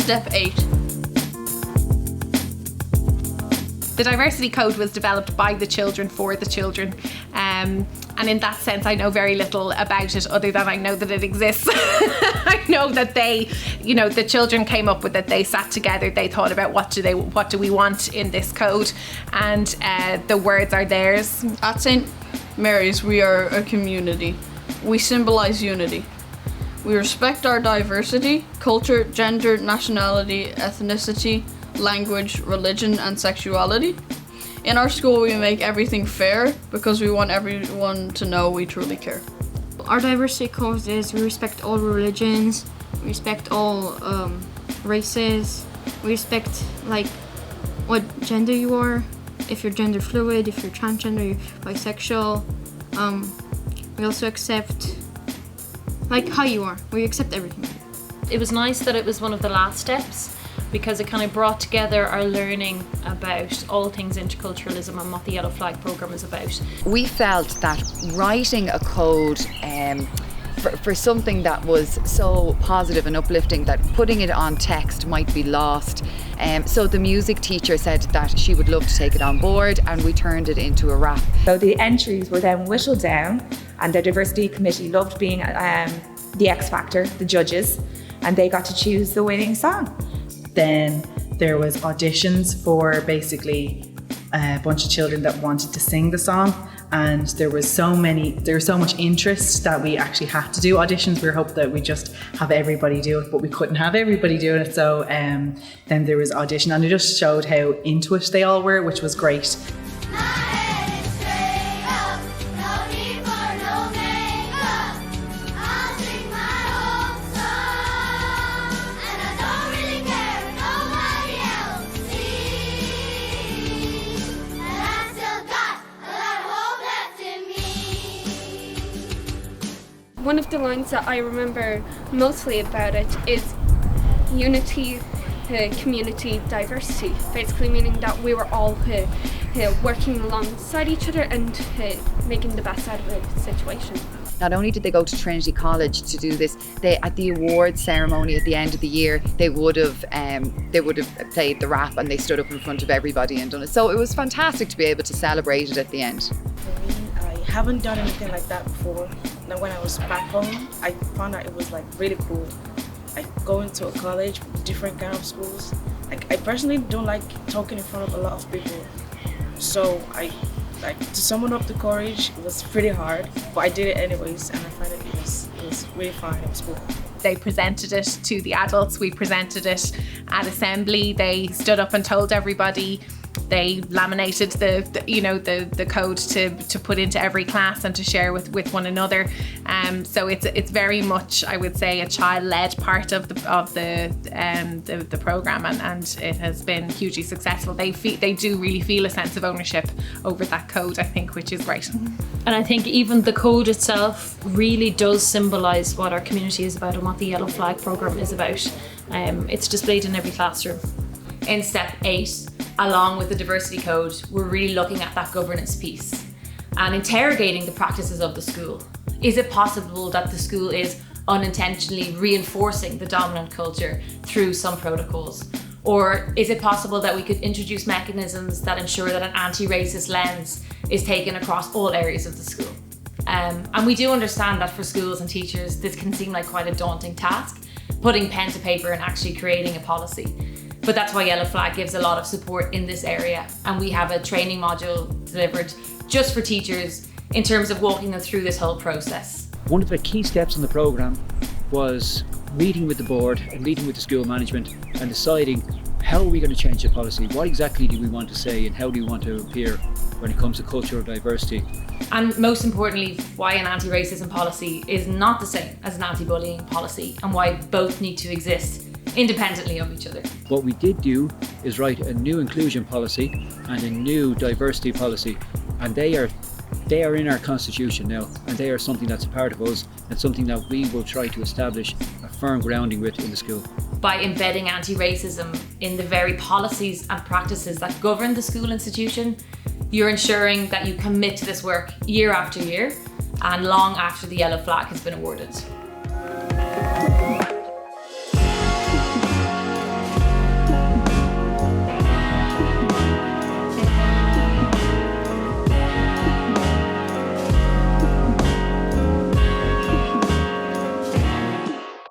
Step 8. The diversity code was developed by the children for the children. And in that sense, I know very little about it other than I know that it exists. I know that the children came up with it. They sat together, they thought about what do we want in this code, and the words are theirs. At St. Mary's, we are a community. We symbolize unity. We respect our diversity, culture, gender, nationality, ethnicity, language, religion, and sexuality. In our school, we make everything fair because we want everyone to know we truly care. Our diversity code is we respect all religions, we respect all races, we respect what gender you are, if you're gender fluid, if you're transgender, you're bisexual. We also accept how you are. We accept everything. It was nice that it was one of the last steps, because it kind of brought together our learning about all things interculturalism and what the Yellow Flag programme is about. We felt that writing a code for something that was so positive and uplifting, that putting it on text might be lost. So the music teacher said that she would love to take it on board, and we turned it into a rap. So the entries were then whittled down, and the diversity committee loved being the X Factor, the judges, and they got to choose the winning song. Then there was auditions for basically a bunch of children that wanted to sing the song, and there was so much interest that we actually had to do auditions. We were hoping that we just have everybody do it, but we couldn't have everybody doing it. So then there was audition, and it just showed how into it they all were, which was great. One of the lines that I remember mostly about it is unity, community, diversity, basically meaning that we were all working alongside each other and making the best out of the situation. Not only did they go to Trinity College to do this, at the awards ceremony at the end of the year, they would have played the rap, and they stood up in front of everybody and done it. So it was fantastic to be able to celebrate it at the end. For me, I haven't done anything like that before. Now when I was back home, I found out it was really cool. Going to a college, different kind of schools. I personally don't like talking in front of a lot of people. So to summon up the courage, it was pretty hard, but I did it anyways, and I found it was really fun. It was cool. They presented it to the adults. We presented it at assembly. They stood up and told everybody. They laminated the code to put into every class and to share with one another. So it's very much, I would say, a child-led part of the program, and it has been hugely successful. They do really feel a sense of ownership over that code, I think, which is great. And I think even the code itself really does symbolise what our community is about and what the Yellow Flag programme is about. It's displayed in every classroom. In step 8, along with the diversity code, we're really looking at that governance piece and interrogating the practices of the school. Is it possible that the school is unintentionally reinforcing the dominant culture through some protocols? Or is it possible that we could introduce mechanisms that ensure that an anti-racist lens is taken across all areas of the school? And we do understand that for schools and teachers, this can seem like quite a daunting task, putting pen to paper and actually creating a policy. But that's why Yellow Flag gives a lot of support in this area, and we have a training module delivered just for teachers in terms of walking them through this whole process. One of the key steps in the programme was meeting with the board and meeting with the school management and deciding how are we going to change the policy, what exactly do we want to say, and how do we want to appear when it comes to cultural diversity. And most importantly, why an anti-racism policy is not the same as an anti-bullying policy, and why both need to exist independently of each other. What we did do is write a new inclusion policy and a new diversity policy, and they are in our constitution now, and they are something that's a part of us and something that we will try to establish a firm grounding with in the school. By embedding anti-racism in the very policies and practices that govern the school institution, you're ensuring that you commit to this work year after year and long after the Yellow Flag has been awarded.